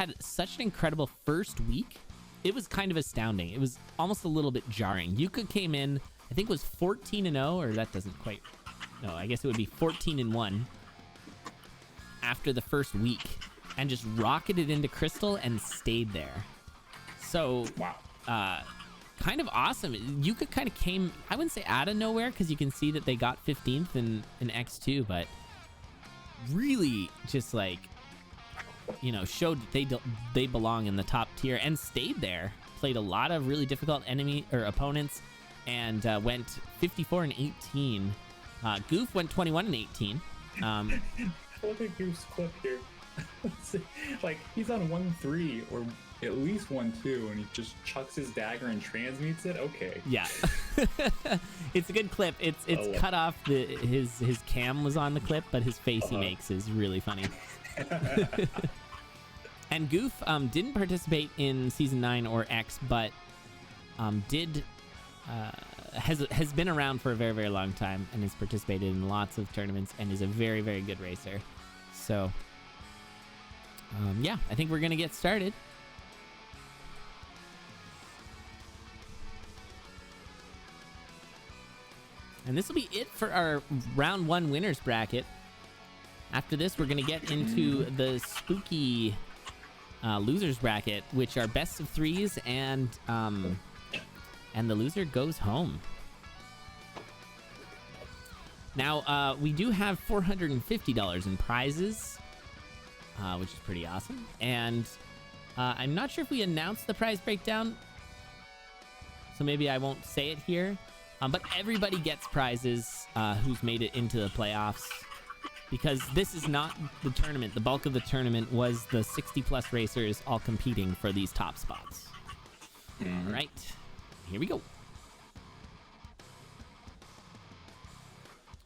had such an incredible first week. It was kind of astounding. It was almost a little bit jarring. Yuka came in, I think it was 14-0, or that doesn't quite... No, I guess it would be 14-1 after the first week, and just rocketed into Crystal and stayed there. So, wow. Kind of awesome. Yuka kind of came, I wouldn't say out of nowhere, because you can see that they got 15th in X2, but really just like, you know, showed that they belong in the top tier and stayed there. Played a lot of really difficult enemy or opponents, and went 54-18. Goof went 21-18. Look at Goof's clip here. Like, he's on 1-3 or at least 1-2, and he just chucks his dagger and transmutes it. Okay. Yeah. It's a good clip. It's cut off. His cam was on the clip, but his face he makes is really funny. And Goof didn't participate in Season 9 or X, but has been around for a very, very long time and has participated in lots of tournaments and is a very, very good racer. So, yeah, I think we're going to get started. And this will be it for our round 1 winners bracket. After this, we're going to get into the spooky losers bracket, which are best of 3s, and the loser goes home. Now, we do have $450 in prizes, which is pretty awesome. And I'm not sure if we announced the prize breakdown, so maybe I won't say it here. But everybody gets prizes who's made it into the playoffs, because this is not the tournament. The bulk of the tournament was the 60-plus racers all competing for these top spots. All right, here we go.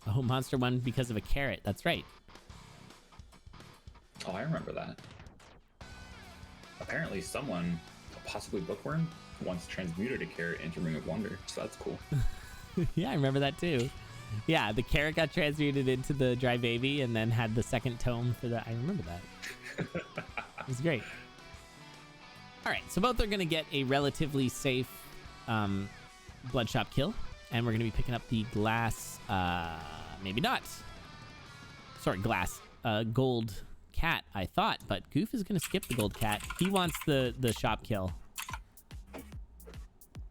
Oh, Monster won because of a carrot. That's right. Oh, I remember that. Apparently someone, possibly Bookworm, once transmuted a carrot into Ring of Wonder, so that's cool. Yeah, I remember that too. Yeah, the carrot got transmuted into the dry baby and then had the second tome for the... I remember that. It was great. All right, so both are going to get a relatively safe Bloodshop kill, and we're going to be picking up the glass... maybe not. Sorry, glass. Gold cat, I thought, but Goof is going to skip the gold cat. He wants the shop kill.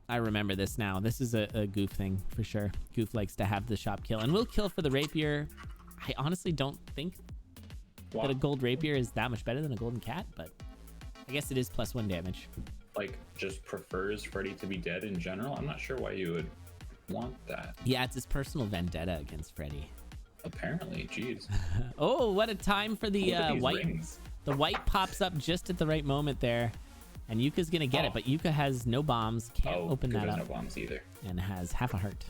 I remember this now. This is a Goof thing for sure. Goof likes to have the shop kill, and we'll kill for the rapier. I honestly don't think that a gold rapier is that much better than a golden cat, but I guess it is +1 damage. Like, just prefers Freddy to be dead in general? I'm not sure why you would want that. Yeah, it's his personal vendetta against Freddy. Apparently, jeez. Oh, what a time for the white. Rings. The white pops up just at the right moment there. And Yuka's gonna get it, but Yuka has no bombs, can't open that up. No bombs either. And has half a heart.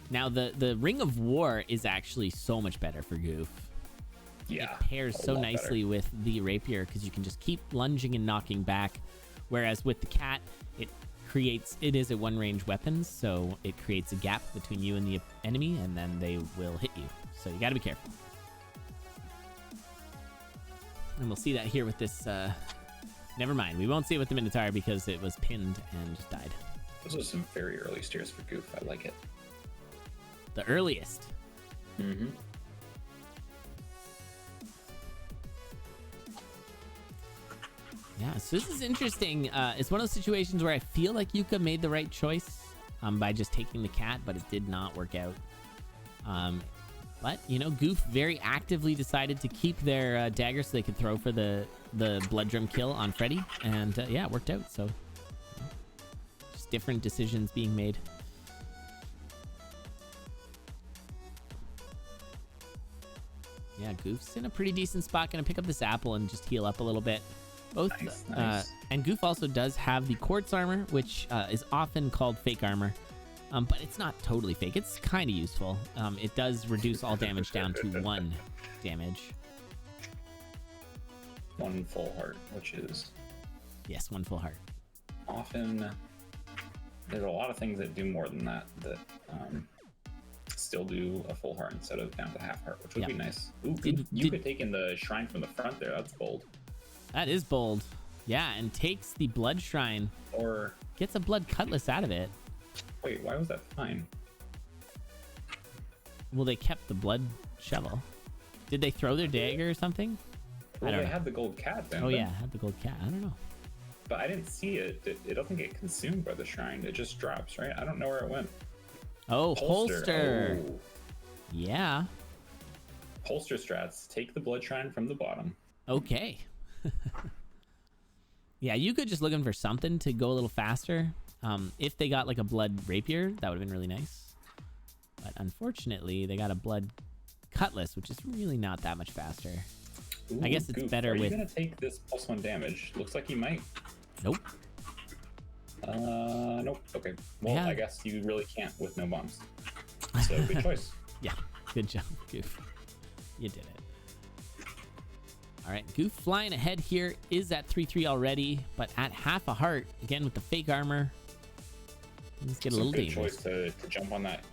Now the Ring of War is actually so much better for Goof. Yeah. It pairs so nicely with the rapier because you can just keep lunging and knocking back. Whereas with the cat, it is a one-range weapon, so it creates a gap between you and the enemy, and then they will hit you. So you gotta be careful. And we'll see that here with this, never mind. We won't see it with the Minotaur because it was pinned and just died. Those are some very early steers for Goof. I like it. The earliest. Mm-hmm. Yeah, so this is interesting. It's one of those situations where I feel like Yuka made the right choice by just taking the cat, but it did not work out. But, you know, Goof very actively decided to keep their dagger so they could throw for the blood drum kill on Freddy. And, yeah, it worked out. So, just different decisions being made. Yeah, Goof's in a pretty decent spot. Gonna pick up this apple and just heal up a little bit. Both, nice. And Goof also does have the quartz armor, which is often called fake armor. But it's not totally fake. It's kind of useful. It does reduce all damage down to 1 damage. 1 full heart, which is... Yes, 1 full heart. Often, there's a lot of things that do more than that still do a full heart instead of down to half heart, which would be nice. Ooh, you could take in the shrine from the front there. That's bold. That is bold. Yeah, and takes the blood shrine. Or gets a blood cutlass out of it. Wait, why was that fine? Well, they kept the blood shovel. Did they throw their dagger or something? Well, they had the gold cat then. Oh yeah, had the gold cat. I don't know. But I didn't see it. It doesn't get consumed by the shrine. It just drops, right? I don't know where it went. Oh, holster. Oh. Yeah. Holster strats. Take the blood shrine from the bottom. Okay. Yeah, you could just looking for something to go a little faster. If they got like a blood rapier, that would have been really nice. But unfortunately, they got a blood cutlass, which is really not that much faster. Ooh, I guess it's Goof, better with... Are you going to take this +1 damage? Looks like you might. Nope. Nope. Okay. Well, Yeah. I guess you really can't with no bombs. So good choice. Yeah, good job, Goof. You did it. All right, Goof flying ahead here is at 3-3 already, but at half a heart, again with the fake armor. Let's get a little good dangerous. choice to jump on that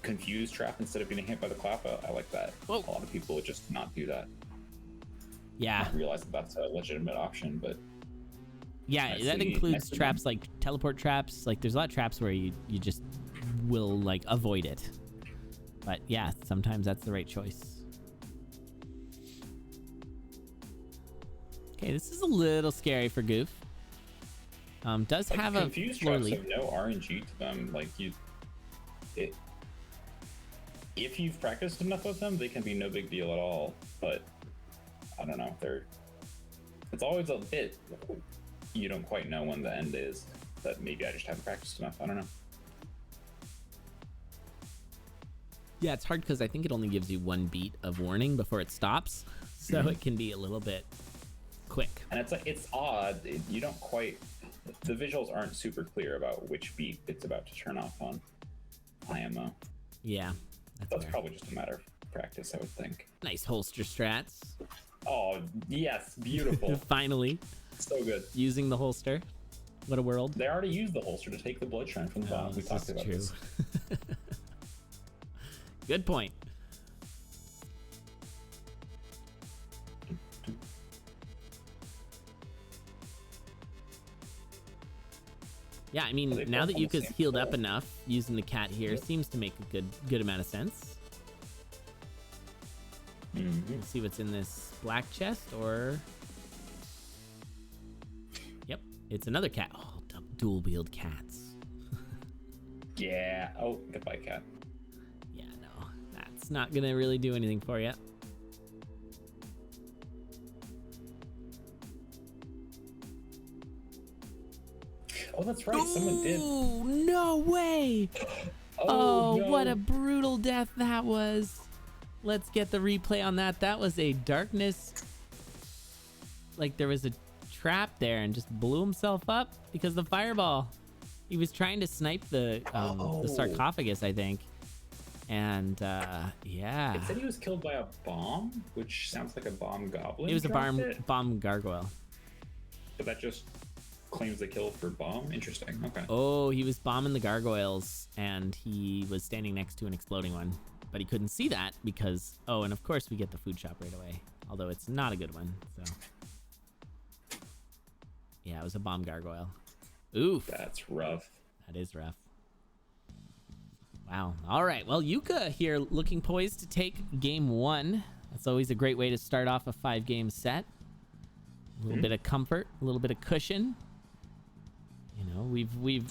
confused trap instead of getting hit by the clap. I like that. Whoa. A lot of people would just not do that. Yeah. Not realize that that's a legitimate option, but Yeah, that includes traps like teleport traps. Like there's a lot of traps where you just will like avoid it. But yeah, sometimes that's the right choice. Okay, this is a little scary for Goof. Does like, have a confused floor traps leap. have no RNG to them. Like if you've practiced enough of them, they can be no big deal at all. But I don't know, it's always a bit, you don't quite know when the end is, that maybe I just haven't practiced enough. I don't know. Yeah, it's hard because I think it only gives you one beat of warning before it stops, so it can be a little bit quick. And it's odd. You don't quite, the visuals aren't super clear about which beat it's about to turn off on IMO. Yeah, That's fair. probably just a matter of practice, I would think. Nice holster strats. Oh yes, beautiful. Finally, So good. using the holster. What a world. They already used the holster to take the blood shrine from the bottom. We this talked is about true. this. Good point. Yeah, I mean, Are they now both that on the Yuka's same healed up floor? enough, using the cat here Yep. seems to make a good amount of sense. Let's see what's in this black chest, or... Yep, it's another cat. Oh, dual wield cats. Yeah. Oh, goodbye, cat. Yeah, no, that's not gonna really do anything for you. Oh, that's right. Someone did. Ooh, no way! Oh, no. what a brutal death that was. Let's get the replay on that. That was a darkness. Like there was a trap there and just blew himself up because of the fireball. He was trying to snipe the sarcophagus, I think. And yeah. It said he was killed by a bomb, which sounds like a bomb goblin. It was a dropped it, bomb gargoyle. but that just claims the kill for bomb. Interesting. Okay. Oh, he was bombing the gargoyles and he was standing next to an exploding one. But he couldn't see that because, oh, and of course we get the food shop right away. Although it's not a good one, so. Yeah, it was a bomb gargoyle. Oof. That's rough. That is rough. Wow. All right. Well, Yuka here looking poised to take game one. That's always a great way to start off a 5-game set. A little bit of comfort, a little bit of cushion. You know,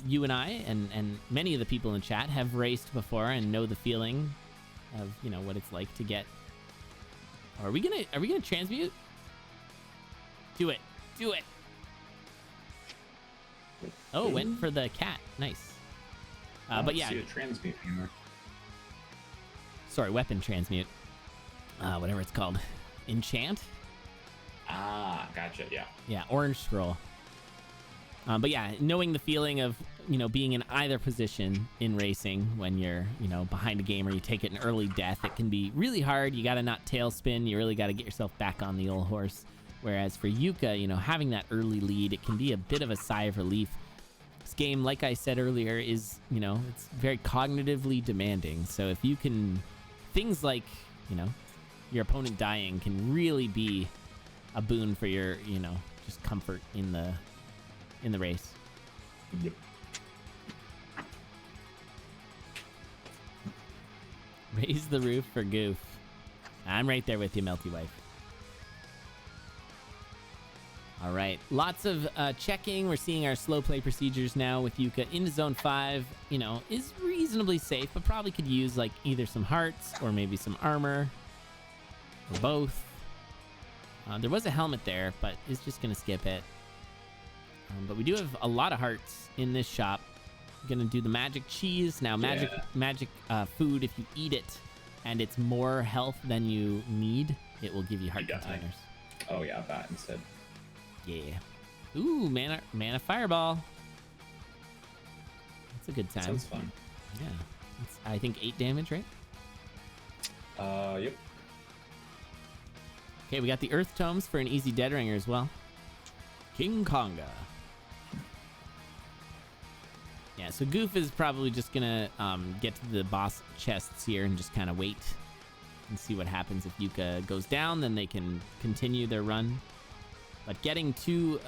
you and I and many of the people in the chat have raced before and know the feeling of, you know, what it's like to get. Are we gonna transmute? Do it. Do it. Oh, went for the cat. Nice. But yeah. See a transmute anymore. Sorry, weapon transmute. Whatever it's called. Enchant? Ah, gotcha. Yeah. Yeah, orange scroll. But yeah, knowing the feeling of, you know, being in either position in racing when you're, you know, behind a game or you take it an early death, it can be really hard. You got to not tailspin. You really got to get yourself back on the old horse. Whereas for Yuka, you know, having that early lead, it can be a bit of a sigh of relief. This game, like I said earlier, is, you know, it's very cognitively demanding. So if you can, things like, you know, your opponent dying can really be a boon for your, you know, just comfort in the race. Yep. Raise the roof for Goof. I'm right there with you, Melty Wife. All right, lots of checking. We're seeing our slow play procedures now with Yuka into Zone 5. You know, is reasonably safe, but probably could use like either some hearts or maybe some armor or both. There was a helmet there, but it's just going to skip it. But we do have a lot of hearts in this shop. Going to do the magic cheese. Now, magic food, if you eat it and it's more health than you need, it will give you heart containers. Oh, yeah, that instead. Yeah. Ooh, mana fireball. That's a good time. Sounds fun. Yeah. It's, I think 8 damage, right? Yep. Okay, we got the Earth Tomes for an easy Dead Ringer as well. King Konga. Yeah, so Goof is probably just gonna get to the boss chests here and just kind of wait and see what happens. If Yuka goes down, then they can continue their run. But getting to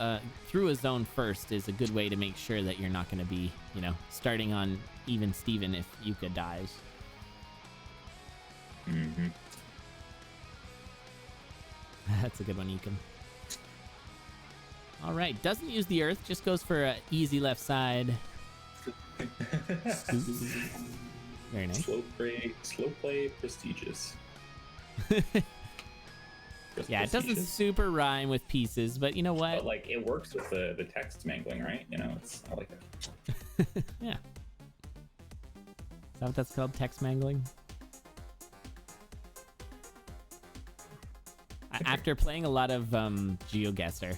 through a zone first is a good way to make sure that you're not going to be, you know, starting on even Steven if Yuka dies. Mm-hmm. That's a good one, Yuka. All right, doesn't use the earth, just goes for an easy left side. Very nice. Slow play, prestigious. Yeah, it doesn't super rhyme with pieces, but you know what? But like, it works with the text mangling, right? You know, I like it. Yeah. Is that what that's called? Text mangling? After playing a lot of GeoGuessr,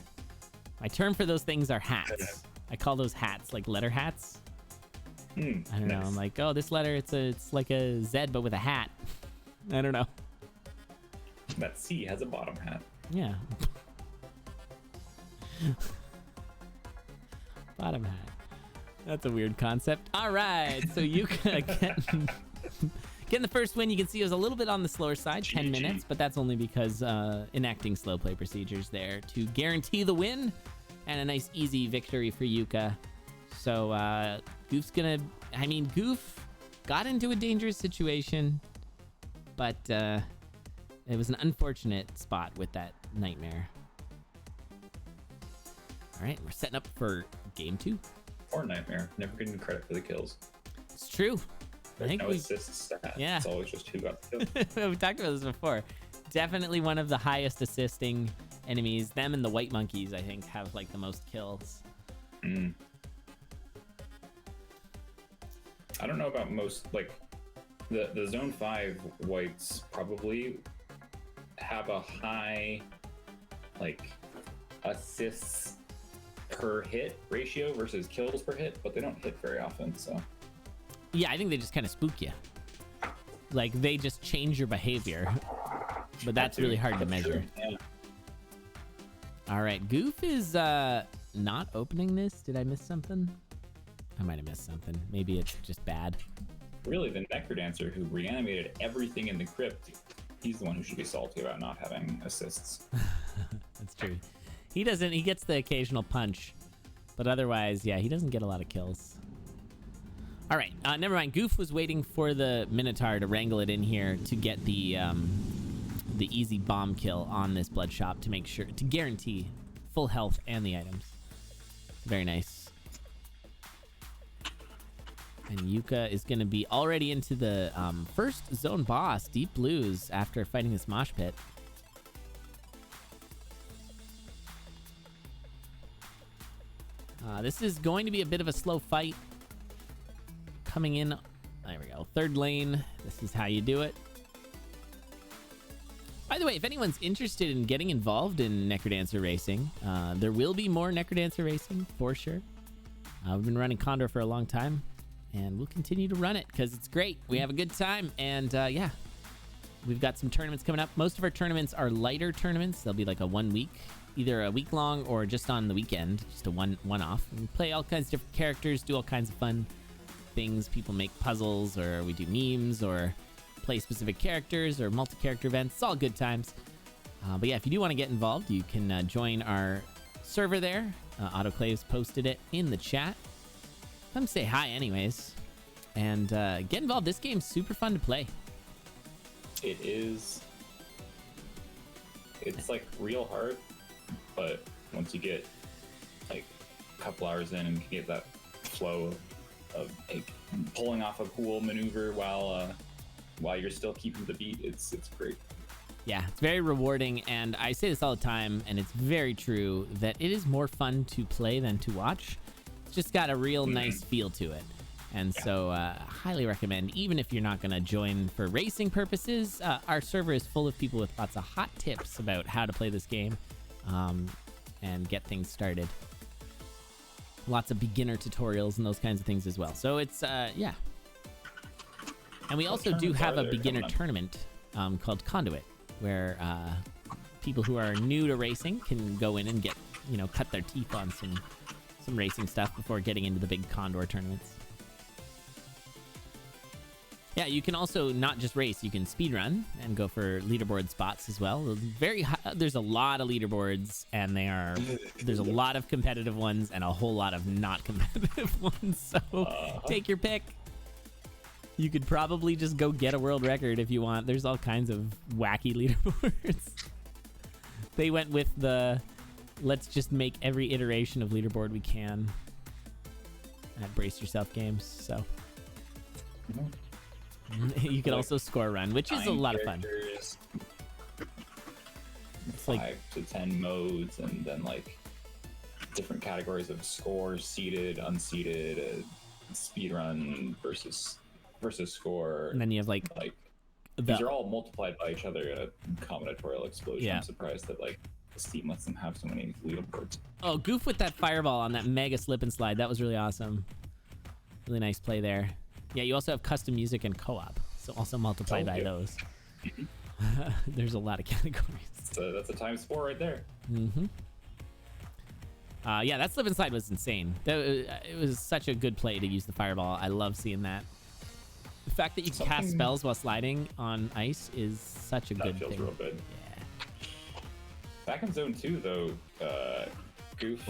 my term for those things are hats. I call those hats, like letter hats. I don't know. I'm like, oh, this letter, it's like a Z, but with a hat. I don't know. That C has a bottom hat. Yeah. Bottom hat. That's a weird concept. All right, so Yuka getting the first win. You can see it was a little bit on the slower side, 10 minutes, but that's only because enacting slow play procedures there to guarantee the win and a nice easy victory for Yuka. So Goof's gonna, I mean, Goof got into a dangerous situation, but it was an unfortunate spot with that nightmare. All right, we're setting up for game 2. Or nightmare. Never getting credit for the kills. It's true. There's no assist stat. Yeah. It's always just who got the kill. We talked about this before. Definitely one of the highest assisting enemies. Them and the white monkeys, I think, have like the most kills. I don't know about most, like, the Zone 5 whites probably have a high, like, assists per hit ratio versus kills per hit, but they don't hit very often, so. Yeah, I think they just kind of spook you. Like, they just change your behavior. But that's really hard to measure. Yeah. All right, Goof is not opening this. Did I miss something? I might have missed something. Maybe it's just bad. Really, the Necrodancer who reanimated everything in the crypt, he's the one who should be salty about not having assists. That's true. He doesn't. He gets the occasional punch, but otherwise, yeah, he doesn't get a lot of kills. All right, never mind. Goof was waiting for the Minotaur to wrangle it in here to get the easy bomb kill on this blood shop to make sure to guarantee full health and the items. Very nice. And Yuka is going to be already into the first zone boss, Deep Blues, after fighting this mosh pit. This is going to be a bit of a slow fight. Coming in, there we go, third lane. This is how you do it. By the way, if anyone's interested in getting involved in Necrodancer racing, there will be more Necrodancer racing for sure. We've been running CoNDOR for a long time, and we'll continue to run it because it's great. We have a good time, and yeah, we've got some tournaments coming up. Most of our tournaments are lighter tournaments. They'll be like a 1 week either a week long or just on the weekend, just a one-off. We play all kinds of different characters, do all kinds of fun things. People make puzzles, or we do memes, or play specific characters, or multi-character events. It's all good times. But yeah, if you do want to get involved, you can join our server there. Autoclaves posted it in the chat. Come say hi anyways. And get involved. This game's super fun to play. It is. It's like real hard, but once you get like a couple hours in and get that flow of like pulling off a cool maneuver while you're still keeping the beat, it's great. Yeah, it's very rewarding, and I say this all the time, and it's very true, that it is more fun to play than to watch. It's just got a real nice feel to it. And so highly recommend, even if you're not going to join for racing purposes, our server is full of people with lots of hot tips about how to play this game and get things started. Lots of beginner tutorials and those kinds of things as well. So it's, yeah. And we also do have a beginner tournament called Conduit, where people who are new to racing can go in and get, cut their teeth on some racing stuff before getting into the big Condor tournaments. Yeah, you can also not just race, you can speedrun and go for leaderboard spots as well. Very high, there's a lot of leaderboards, and there's a lot of competitive ones and a whole lot of not competitive ones. So take your pick. You could probably just go get a world record if you want. There's all kinds of wacky leaderboards. They went with the let's just make every iteration of leaderboard we can at Brace Yourself games. So you can also score run, which is a lot of fun. It's 5 to 10 modes, and then like different categories of scores: seeded, unseeded, speedrun versus score. And then you have like these are all multiplied by each other in a combinatorial explosion. Yeah. I'm surprised that like Steam lets them have so many leaderboards. Oh, Goof with that fireball on that mega slip and slide. That was really awesome. Really nice play there. Yeah, you also have custom music and co-op, so also multiplied by those. There's a lot of categories. So that's a times 4 right there. Yeah, that slip and slide was insane. It was such a good play to use the fireball. I love seeing that. The fact that you can cast spells while sliding on ice is such a good thing. That feels real good. Yeah. Back in Zone 2, though, Goof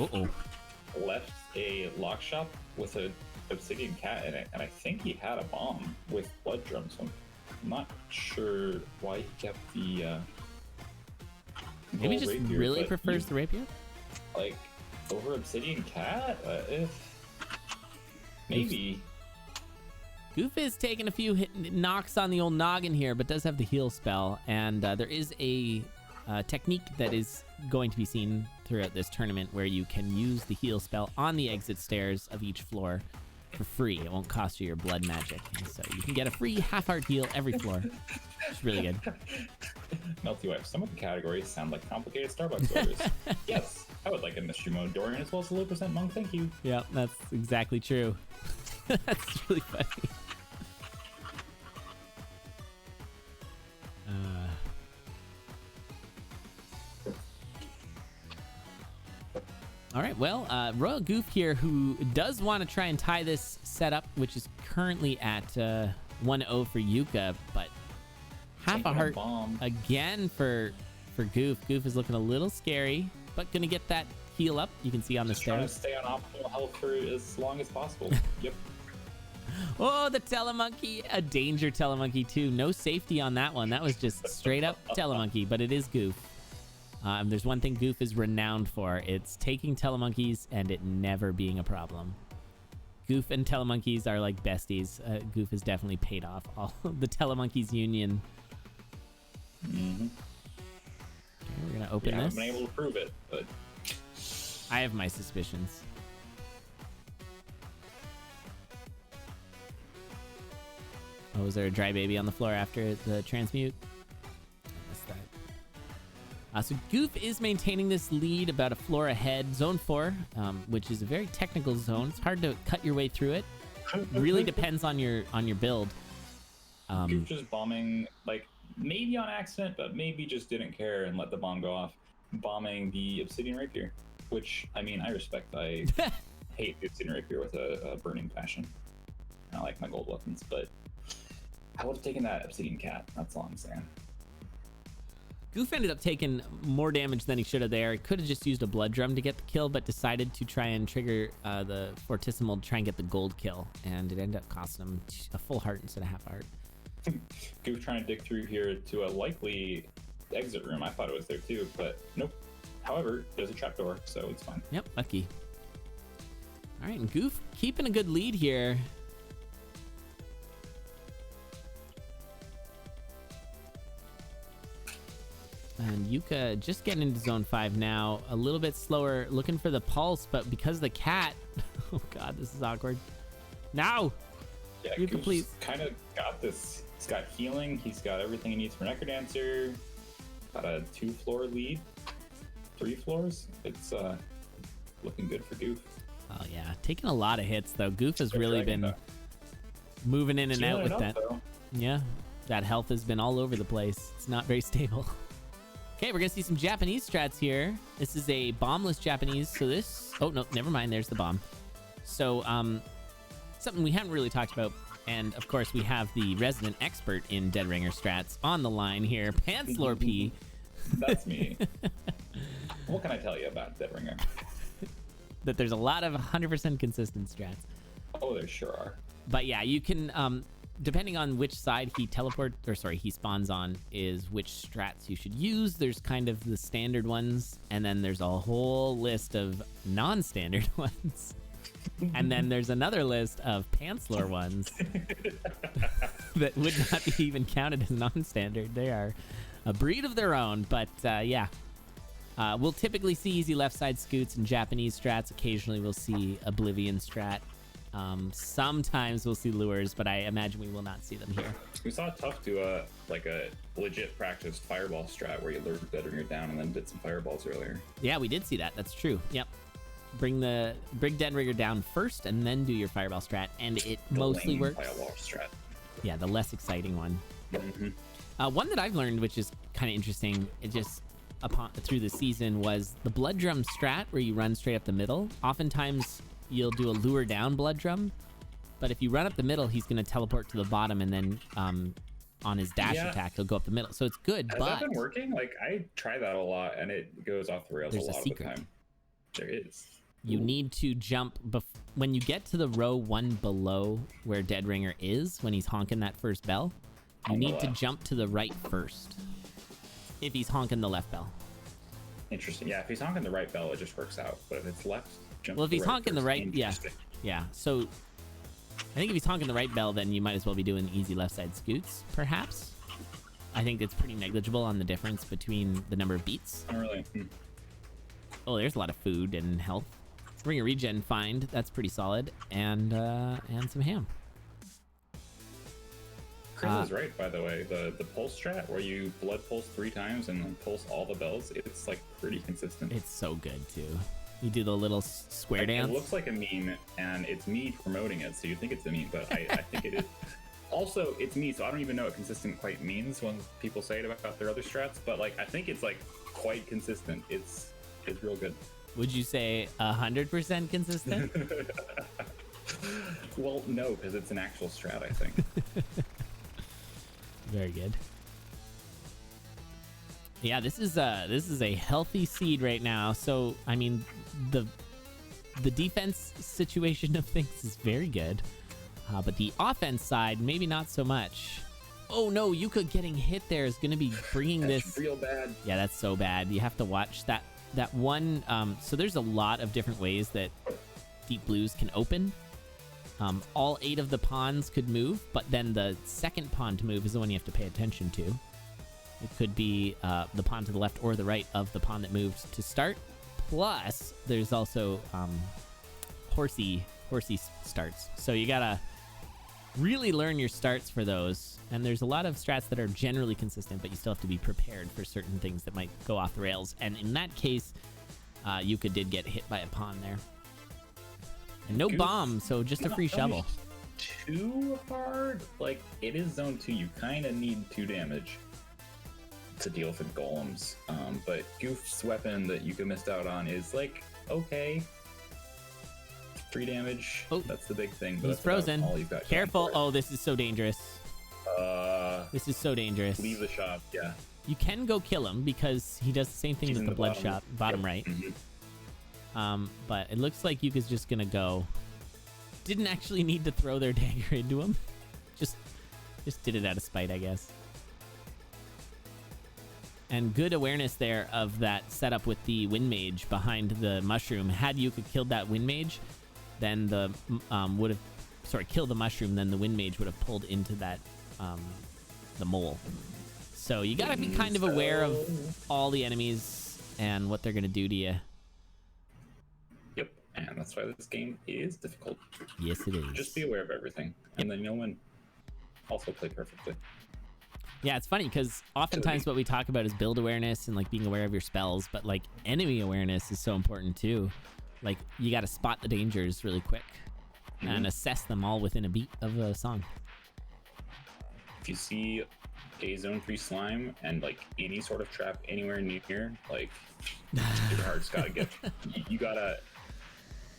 left a lock shop with a obsidian cat in it, and I think he had a bomb with blood drums. So I'm not sure why he kept the maybe just rapier, really prefers the rapier, like over obsidian cat. Maybe Goof is taking a few knocks on the old noggin here, but does have the heal spell, and there is a technique that is going to be seen throughout this tournament where you can use the heal spell on the exit stairs of each floor for free. It won't cost you your blood magic, and so you can get a free half-heart heal every floor. It's really good. Melty Wife, some of the categories sound like complicated Starbucks orders. Yes, I would like a mystery mode Dorian as well as a low percent monk, thank you. Yeah, that's exactly true. That's really funny. All right, well, RoyalGoof here, who does want to try and tie this setup, which is currently at 1-0 for Yuka, but half a heart again for Goof. Goof is looking a little scary, but going to get that heal up. You can see on the stairs. Trying to stay on optimal health for as long as possible. Yep. Oh, the Telemonkey, a danger Telemonkey too. No safety on that one. That was just straight up Telemonkey, but it is Goof. There's one thing Goof is renowned for. It's taking Telemonkeys and it never being a problem. Goof and Telemonkeys are like besties. Goof has definitely paid off all the Telemonkeys union. Okay, we're gonna open this. I haven't been able to prove it, but I have my suspicions. Oh, was there a dry baby on the floor after the transmute? I missed that. So Goof is maintaining this lead about a floor ahead. Zone 4, which is a very technical zone. It's hard to cut your way through it. Really depends on your build. Goof just bombing, like maybe on accident, but maybe just didn't care and let the bomb go off. bombing the Obsidian Rapier, which, I mean, I respect. I hate the Obsidian Rapier with a burning passion. I like my gold weapons, but I would have taken that Obsidian Cat. That's all I'm saying. Goof ended up taking more damage than he should have there. He could have just used a blood drum to get the kill, but decided to try and trigger the Fortissimo to try and get the gold kill, and it ended up costing him a full heart instead of half a heart. Goof trying to dig through here to a likely exit room. I thought it was there too, but nope. However, there's a trapdoor, so it's fine. Yep, lucky. All right, and Goof keeping a good lead here. And Yuka just getting into zone 5 now. A little bit slower, looking for the pulse, but because of the cat... Oh god, this is awkward. Now! Yeah, Yuka, please. Kind of got this. He's got healing. He's got everything he needs for Necrodancer. Got a 2-floor lead. 3 floors. It's looking good for Goof. Oh yeah, taking a lot of hits though. Goof has really been moving in and out with that. Though. Yeah, that health has been all over the place. It's not very stable. Okay, we're gonna see some Japanese strats here. This is a bombless Japanese. So this, oh no, never mind. There's the bomb. So something we haven't really talked about, and of course we have the resident expert in Dead Ringer strats on the line here, Pantslor P. That's me. What can I tell you about Dead Ringer? That there's a lot of 100% consistent strats. Oh, there sure are. But yeah, you can, depending on which side he he spawns on, is which strats you should use. There's kind of the standard ones, and then there's a whole list of non-standard ones. And then there's another list of Pantslor ones that would not be even counted as non-standard. They are a breed of their own, but yeah. We'll typically see easy left side scoots and Japanese strats. Occasionally we'll see Oblivion strat. Sometimes we'll see lures, but I imagine we will not see them here. We saw Tough do a legit practiced fireball strat where you lured Dead Ringer down and then did some fireballs earlier. Yeah, we did see that. That's true. Yep. Bring Dead Ringer down first and then do your fireball strat, and it mostly works. Fireball strat. Yeah, the less exciting one. Mm-hmm. One that I've learned, which is kind of interesting, it just through the season, was the blood drum strat where you run straight up the middle. Oftentimes you'll do a lure down blood drum, but if you run up the middle, he's going to teleport to the bottom, and then on his dash attack he'll go up the middle, so it's good. Has that been working? Like, I try that a lot and it goes off the rails a lot of the time. There is. You need to jump when you get to the row 1 below where Dead Ringer is, when he's honking that first bell. You need to jump to the right first if he's honking the left bell. Interesting. Yeah, if he's honking the right bell, it just works out. But if it's left, jump well, if to he's the right honking first. the right, yeah. So I think if he's honking the right bell, then you might as well be doing easy left side scoots, perhaps. I think it's pretty negligible on the difference between the number of beats. Not really. Oh, there's a lot of food and health. Bring a regen find. That's pretty solid, and some ham. Chris is right, by the way. The pulse strat where you blood pulse 3 times and then pulse all the bells, it's like pretty consistent. It's so good too. You do the little square dance. It looks like a meme, and it's me promoting it, so you think it's a meme, but I think it is. Also, it's me, so I don't even know what consistent quite means when people say it about their other strats, but like I think it's like quite consistent. It's real good. Would you say 100% consistent? Well, no, because it's an actual strat, I think. Very good. Yeah, this is a healthy seed right now. So I mean, the defense situation of things is very good, but the offense side maybe not so much. Oh no, Yuka getting hit there is going to be bringing that's this real bad. Yeah, that's so bad. You have to watch that one. So there's a lot of different ways that deep blues can open. All 8 of the pawns could move, but then the second pawn to move is the one you have to pay attention to. It could be the pawn to the left or the right of the pawn that moved to start. Plus, there's also horsey starts. So you gotta really learn your starts for those. And there's a lot of strats that are generally consistent, but you still have to be prepared for certain things that might go off the rails. And in that case, Yuka did get hit by a pawn there. And no bomb, so just a free shovel. Too hard? Like, it is zone 2. You kind of need 2 damage. to deal with the golems. But Goof's weapon that Yuka missed out on is like okay. 3 damage. Oh, that's the big thing. But he's that's frozen. all you've got. Careful! Oh, this is so dangerous. This is so dangerous. Leave the shop. Yeah. You can go kill him because he does the same thing as the blood shop, bottom right. But it looks like Yuka's just gonna go. Didn't actually need to throw their dagger into him. Just did it out of spite, I guess. And good awareness there of that setup with the Wind Mage behind the mushroom. Had Yuka killed that Wind Mage, then the killed the mushroom, then the Wind Mage would have pulled into that the mole. So you gotta be kind of aware of all the enemies and what they're gonna do to you. Yep, and that's why this game is difficult. Yes, it is. Just be aware of everything, and then you'll win. Also play perfectly. Yeah, it's funny because oftentimes what we talk about is build awareness and like being aware of your spells, but like enemy awareness is so important too. Like you got to spot the dangers really quick and assess them all within a beat of a song. If you see a Zone 3 slime and like any sort of trap anywhere near, like your heart's gotta get. You gotta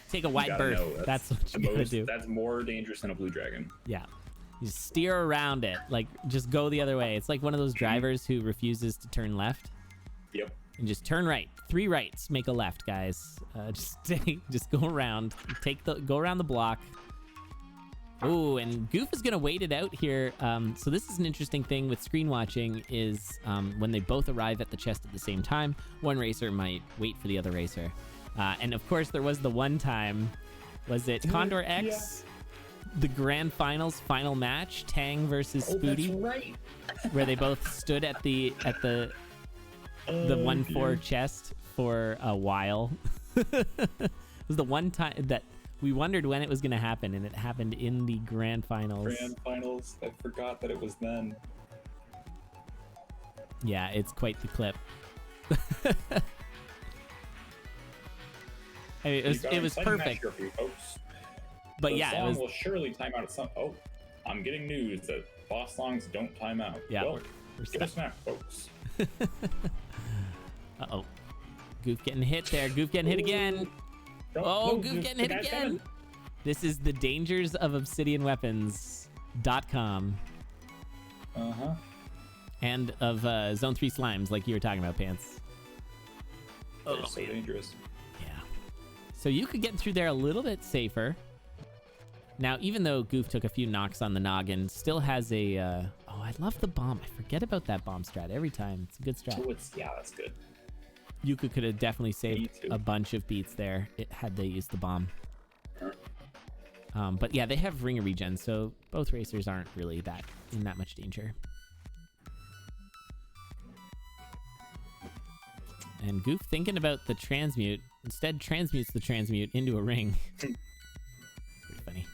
take a wide berth. That's what you gotta do. That's more dangerous than a blue dragon. Yeah. You steer around it, like just go the other way. It's like one of those drivers who refuses to turn left. Yep. And just turn right. 3 rights, make a left, guys. Just go around. Go around the block. Ooh, and Goof is gonna wait it out here. So this is an interesting thing with screen watching is when they both arrive at the chest at the same time, one racer might wait for the other racer. And of course, there was the one time, was it CoNDOR X? Yeah. The grand finals final match, Tang versus Spooty, that's right. where they both stood at the 1-4 chest for a while. It was the one time that we wondered when it was going to happen, and it happened in the grand finals. Grand finals. I forgot that it was then. Yeah, it's quite the clip. I mean, it was perfect. But yeah, it was. Will surely time out at some. Oh, I'm getting news that boss songs don't time out. Yeah, well, give us snap, folks. Uh-oh. Goof getting hit there. Goof getting hit again. Goof getting hit again. This is the dangers of obsidianweapons.com. Uh-huh. And of Zone 3 slimes, like you were talking about, Pants. They're so dangerous. Yeah. So you could get through there a little bit safer. Now, even though Goof took a few knocks on the noggin, still has a... oh, I love the bomb. I forget about that bomb strat every time. It's a good strat. Oh, yeah, that's good. Yuka could have definitely saved a bunch of beats there had they used the bomb. But yeah, they have ring regen, so both racers aren't really in that much danger. And Goof, thinking about the transmute, instead transmutes the transmute into a ring. Pretty funny.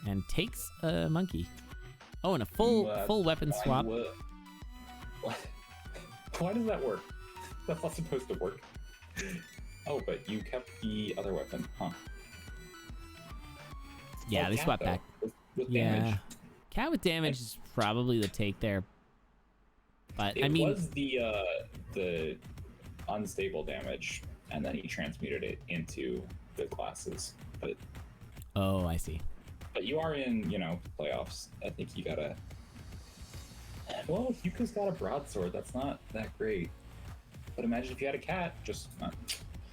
And takes a monkey. Oh, and a full weapon swap. Why does that work? That's not supposed to work. Oh, but you kept the other weapon, huh? Yeah, they swapped back. With damage. Cat with damage is probably the take there. But it was the unstable damage, and then he transmuted it into the classes. But oh, I see. But you are in, playoffs. I think you gotta. Well, Yuka's got a broadsword. That's not that great. But imagine if you had a cat.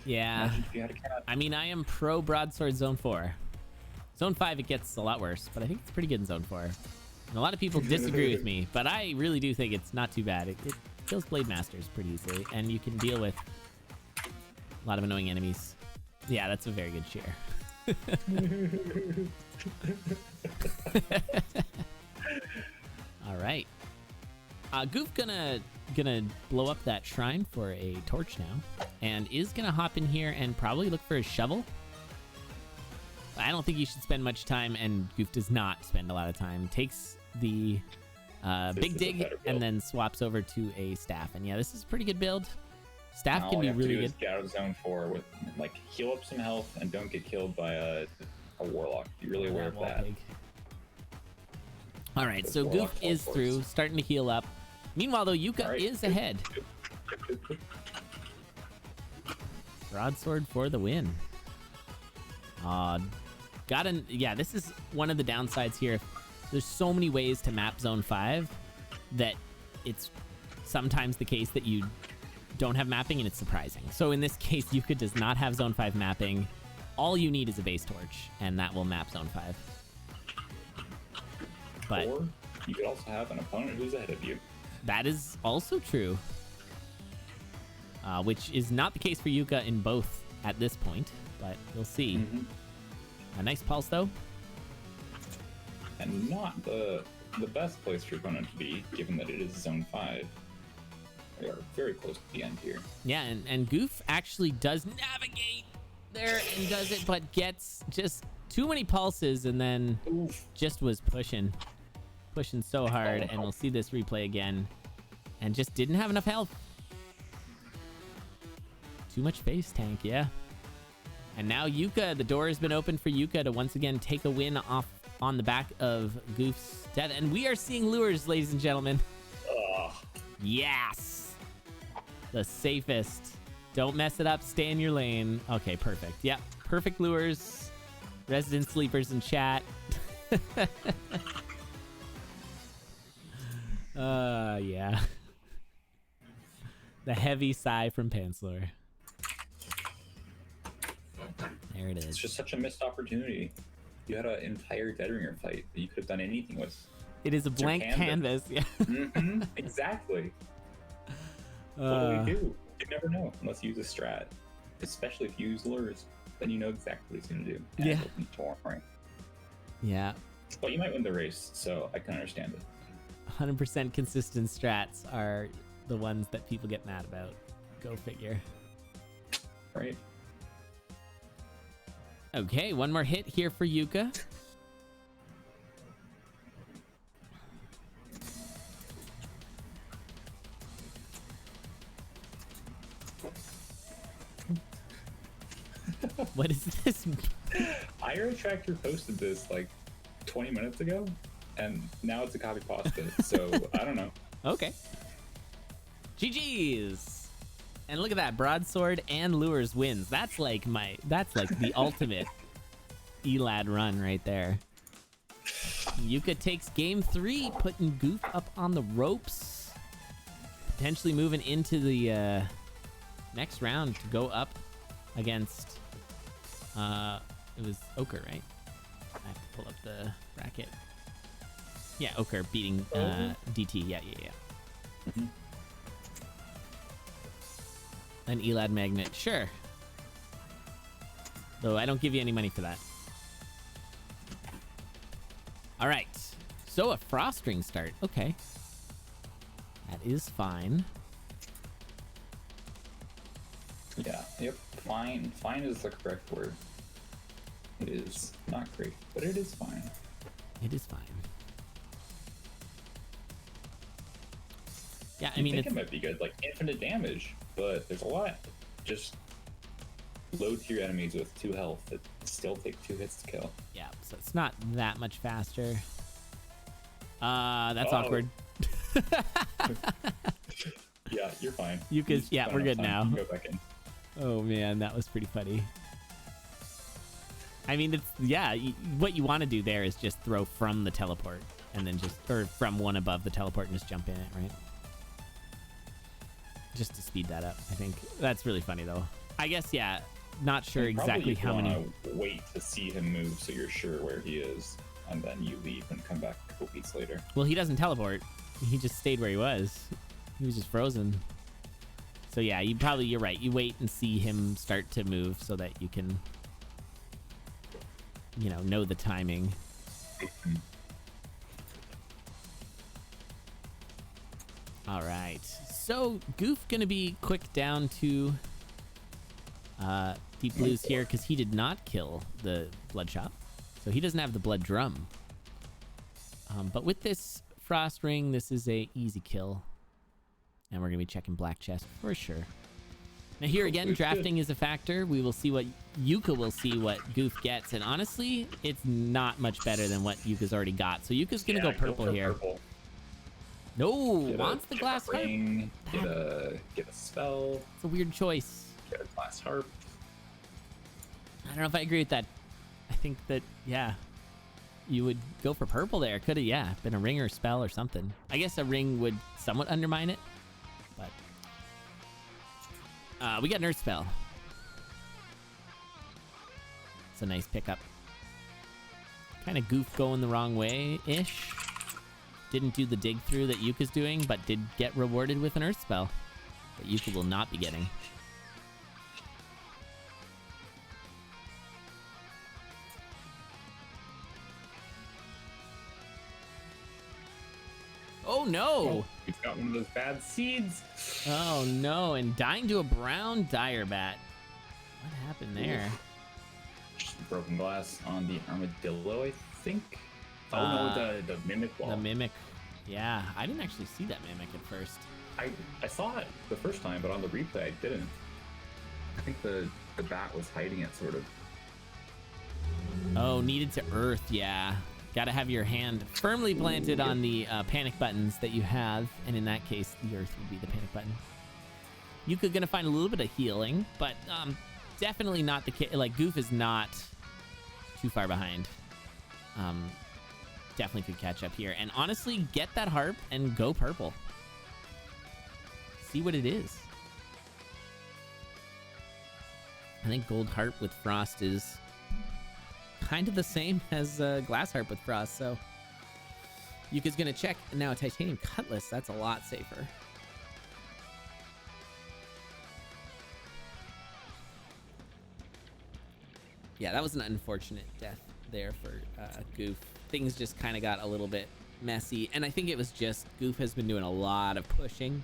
Yeah. Imagine if you had a cat. I mean, I am pro broadsword Zone 4. Zone 5, it gets a lot worse, but I think it's pretty good in Zone 4. And a lot of people disagree with me, but I really do think it's not too bad. It kills Blade Masters pretty easily, and you can deal with a lot of annoying enemies. Yeah, that's a very good share. All right. Goof gonna blow up that shrine for a torch now, and is gonna hop in here and probably look for a shovel. I don't think you should spend much time, and Goof does not spend a lot of time. Takes the big dig and then swaps over to a staff. And yeah, this is a pretty good build. Staff can be really good. Get out of Zone 4 with heal up some health and don't get killed by a warlock. Be really aware of that. All right, so Goof is through, starting to heal up. Meanwhile, though, Yuka All right. is ahead. Good. Broadsword for the win. Yeah, this is one of the downsides here. There's so many ways to map Zone 5 that it's sometimes the case that you don't have mapping, and it's surprising. So in this case, Yuka does not have Zone 5 mapping. All you need is a base torch, and that will map Zone 5. But or you could also have an opponent who's ahead of you. that is also true. Which is not the case for Yuka in both at this point, but we'll see. Mm-hmm. A nice pulse, though. And not the best place for your opponent to be, given that it is Zone 5. We are very close to the end here. Yeah, and Goof actually does navigate there and does it, but gets just too many pulses and then just was pushing so hard. And we'll see this replay again and just didn't have enough health. Too much face tank, yeah. And now Yuka, the door has been opened for Yuka to once again take a win off on the back of Goof's death. And we are seeing lures, ladies and gentlemen. Ugh. Yes. The safest. Don't mess it up. Stay in your lane. Okay, perfect. Yep. Perfect lures. Resident sleepers in chat. Yeah. The heavy sigh from Panslor. There it It's is. just such a missed opportunity. You had an entire Dead Ringer fight that you could have done anything with. It is a It's your blank canvas. Yeah. Mm-hmm. Exactly. What do we do? You never know unless you use a strat. Especially if you use lures, then you know exactly what he's going to do. And Yeah. it'll be touring. Yeah. But you might win the race, so I can understand it. 100% consistent strats are the ones that people get mad about. Go figure. Right? Okay, one more hit here for Yuka. What is this? Ira Tractor posted this like 20 minutes ago, and now it's a copy pasta. So I don't know. Okay. GG's. And look at that, broadsword and lures wins. That's like the ultimate Elad run right there. Yuka takes game 3, putting Goof up on the ropes. Potentially moving into the next round to go up against it was Ochre, right? I have to pull up the bracket. Yeah, Ochre beating DT. Yeah. Mm-hmm. An Elad magnet, sure. Though I don't give you any money for that. All right, so a frost ring start. Okay, that is fine. Yeah, yep. Fine. Fine is the correct word. It is not great, but it is fine. It is fine. Yeah, I I mean, think it's, it might be good, like infinite damage, but there's a lot. Just load tier enemies with 2 health that still take 2 hits to kill. yeah, so it's not that much faster. That's Oh. awkward. Yeah, you're fine. You could, just yeah, spent we're enough good time. now. You can go back in. Oh man, that was pretty funny. I mean, it's, yeah, what you want to do there is just throw from the teleport and then just, or from one above the teleport and just jump in it, right? Just to speed that up, I think. That's really funny though. I guess, yeah, not sure And probably exactly you how many. wanna wait to see him move so you're sure where he is, and then you leave and come back a couple beats later. Well, he doesn't teleport. He just stayed where he was. He was just frozen. So yeah, you're right. You wait and see him start to move so that you can, know the timing. All right. So Goof gonna be quick down to Deep Blues here because he did not kill the Bloodshot, so he doesn't have the Blood Drum. But with this Frost Ring, this is a easy kill, and we're gonna be checking Black Chest for sure. Now here again, drafting is a factor. We will see what Yuka will see what Goof gets, and honestly, it's not much better than what Yuka's already got. So Yuka's gonna go purple here. Purple. No, Get wants the glass harp. ring, get a spell, It's a weird choice. get a glass harp. I don't know if I agree with that. I think that, yeah, you would go for purple there. Could have, yeah, been a ring or spell or something. I guess a ring would somewhat undermine it, but we got an earth spell. It's a nice pickup. Kind of goof going the wrong way-ish. Didn't do the dig through that Yuka's doing, but did get rewarded with an earth spell that Yuka will not be getting. Oh no! Oh, he's got one of those bad seeds. Oh no, and dying to a brown dire bat. What happened there? Just broken glass on the armadillo, I think. Oh no, the mimic wall. The mimic. Yeah, I didn't actually see that mimic at first. I saw it the first time, but on the replay I didn't. I think the bat was hiding it, sort of. Oh, needed to earth, yeah. Gotta have your hand firmly planted on the panic buttons that you have, and in that case, the earth would be the panic button. Yuka gonna find a little bit of healing, but definitely not the case. Like, Goof is not too far behind. Definitely could catch up here. And honestly, get that harp and go purple. See what it is. I think gold harp with frost is kind of the same as glass harp with frost, so Yuka's gonna check. Now a titanium cutlass, that's a lot safer. Yeah, that was an unfortunate death there for Goof. Things just kind of got a little bit messy, and I think it was just Goof has been doing a lot of pushing,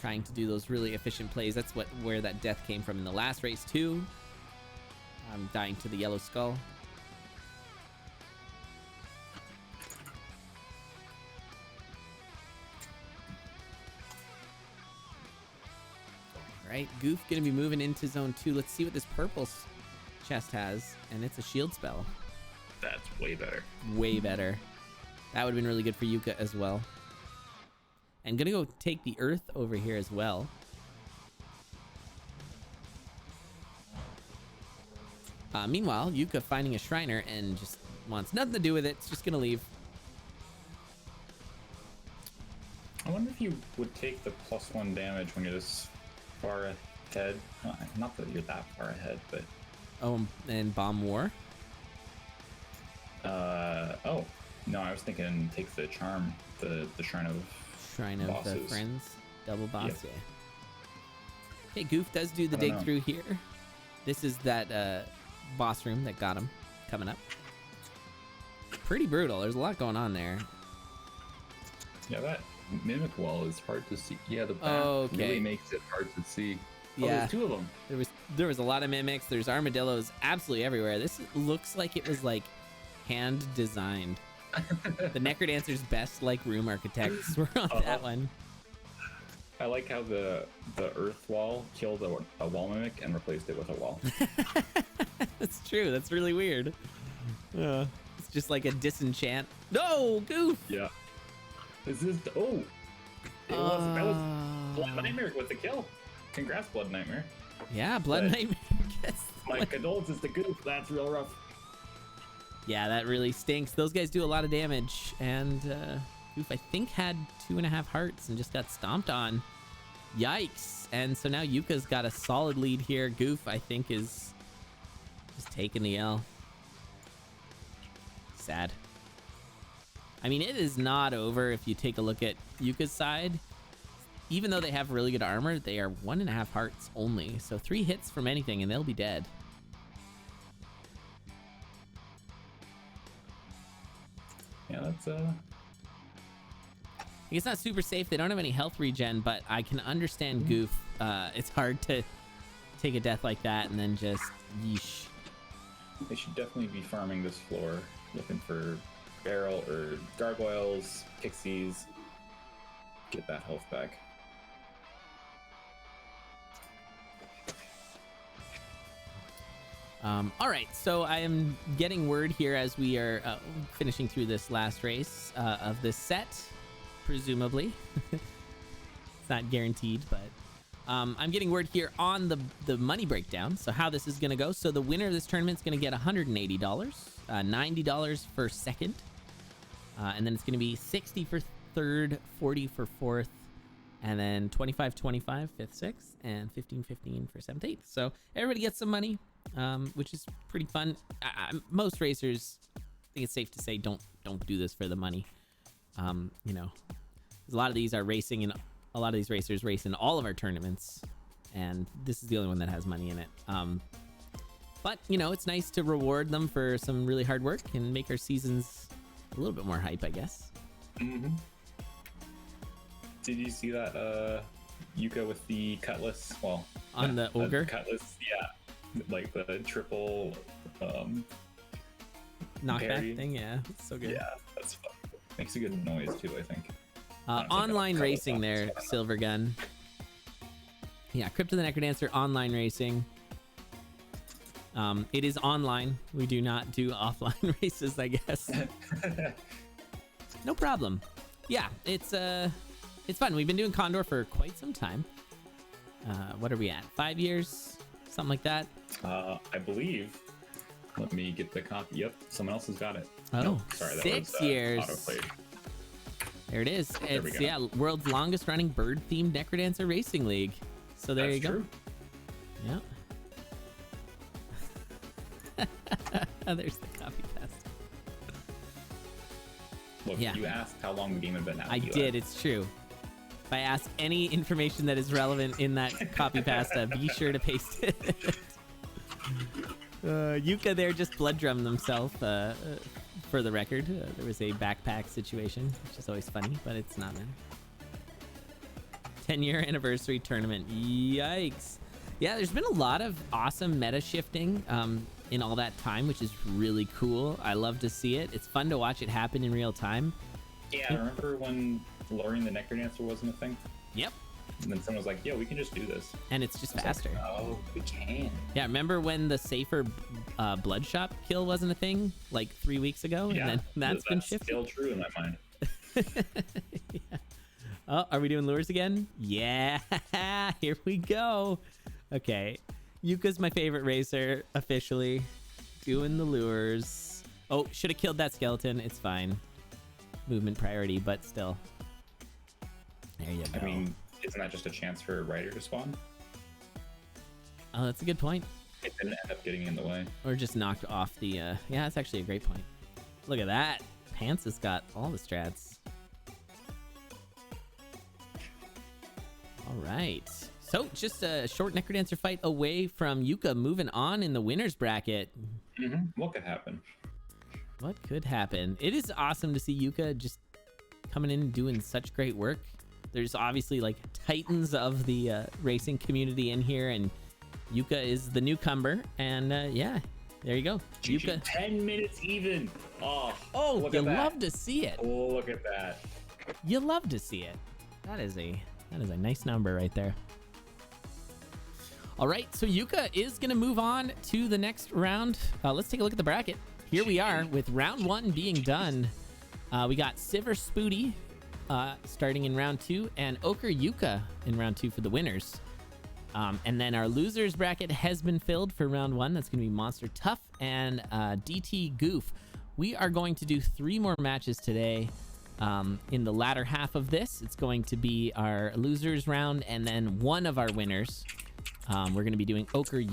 trying to do those really efficient plays. That's where that death came from in the last race too. Dying to the yellow skull. All right, Goof gonna be moving into zone 2. Let's see what this purple chest has, and it's a shield spell. That's way better. Way better. That would have been really good for Yuka as well. And gonna go take the earth over here as well. Meanwhile, Yuka finding a Shriner and just wants nothing to do with it. It's just gonna leave. I wonder if you would take the +1 damage when you're this far ahead. Not that you're that far ahead, but... Oh, and Bomb War? Oh. No, I was thinking take the charm, the Shrine of Bosses. Friends. Double boss, Yep. yeah. Okay, Goof does do the dig through here. This is that boss room that got him coming up. Pretty brutal. There's a lot going on there. Yeah, that mimic wall is hard to see. Yeah, the back really makes it hard to see. Oh, Yeah, there's 2 of them. There was a lot of mimics. There's armadillos absolutely everywhere. This looks like it was like hand designed. The Necrodancer's best like room architects were on that one. I like how the earth wall killed a wall mimic and replaced it with a wall. That's true. That's really weird. It's just like a disenchant. No, Goof. Yeah. Is this? Oh, that was Blood Nightmare with the kill. Congrats, Blood Nightmare. Yeah, Blood Nightmare gets. My condolences to Goof. That's real rough. Yeah, that really stinks. Those guys do a lot of damage, and Goof, I think, had 2.5 hearts and just got stomped on. Yikes. And so now Yuka's got a solid lead here. Goof, I think, is just taking the L. Sad. I mean, it is not over if you take a look at Yuka's side. Even though they have really good armor, they are 1.5 hearts only. So 3 hits from anything and they'll be dead. Yeah, that's It's not super safe. They don't have any health regen, but I can understand Goof. It's hard to take a death like that and then just yeesh. They should definitely be farming this floor, looking for barrel or gargoyles, pixies. Get that health back. All right, so I am getting word here as we are finishing through this last race of this set. presumably. It's not guaranteed, but I'm getting word here on the money breakdown. So how this is going to go. So the winner of this tournament is going to get $180, $90 for second, and then it's going to be 60 for third, 40 for fourth, and then 25-25 fifth, sixth, and 15-15 for seventh, eighth. So everybody gets some money, which is pretty fun. Most racers, I think it's safe to say, don't do this for the money. You know, a lot of these are racing, and a lot of these racers race in all of our tournaments, and this is the only one that has money in it. But you know, it's nice to reward them for some really hard work and make our seasons a little bit more hype, I guess. Mm-hmm. Did you see that Yuka with the cutlass? Well, on the ogre cutlass, yeah, like the triple knockback parry thing. Yeah, it's so good. Yeah, that's fun. Makes a good noise too, I think. Online racing there, Silver Gun. Yeah, Crypt of the Necrodancer online racing. It is online. We do not do offline races, I guess. No problem. Yeah, it's fun. We've been doing CoNDOR for quite some time. What are we at? 5 years? Something like that? I believe. Let me get the copy. Yep, someone else has got it. Oh, nope, sorry, that 6 was, years. autoplayed. There it is. There we It's, go. yeah, world's longest running bird-themed Necrodancer Racing League. So there That's you go. true. Yeah. There's the copy paste. Look, Yeah. you asked how long the game had been out. I did. It's true. If I ask any information that is relevant in that copy pasta, be sure to paste it. Yuka there just blood drummed himself. For the record, there was a backpack situation, which is always funny, but it's not, man. 10-year anniversary tournament. Yikes. Yeah, there's been a lot of awesome meta shifting in all that time, which is really cool. I love to see it. It's fun to watch it happen in real time. Yeah, I remember when luring the Necrodancer wasn't a thing? Yep. And then someone was like, yeah, we can just do this. And it's just I was faster. like, oh, we can. Yeah, remember when the safer Bloodshot kill wasn't a thing like 3 weeks ago? Yeah, And then that's been shifted. Still true in my mind. Yeah. Oh, are we doing lures again? Yeah, here we go. Okay, Yuka's my favorite racer, officially. Doing the lures. Oh, should have killed that skeleton. It's fine. Movement priority, but still. There you go. I mean, isn't that just a chance for a rider to spawn? Oh, that's a good point. It didn't end up getting in the way. Or just knocked off the... Yeah, that's actually a great point. Look at that. Pants has got all the strats. All right. So, just a short Necrodancer fight away from Yuka moving on in the winner's bracket. Mm-hmm. What could happen? What could happen? It is awesome to see Yuka just coming in and doing such great work. There's obviously like titans of the racing community in here, and Yuka is the newcomer. And yeah, there you go. Yuka. 10 minutes even. Oh, You love to see it. Oh, look at that. You love to see it. That is a nice number right there. All right, so Yuka is going to move on to the next round. Let's take a look at the bracket. Here we are with round 1 being done. We got Siver Spooty starting in round 2 and Ochre Yuka in round 2 for the winners. And then our losers bracket has been filled for round 1. That's going to be Monster Tough and DT Goof. We are going to do 3 more matches today. In the latter half of this, it's going to be our losers round and then one of our winners. We're going to be doing Ochre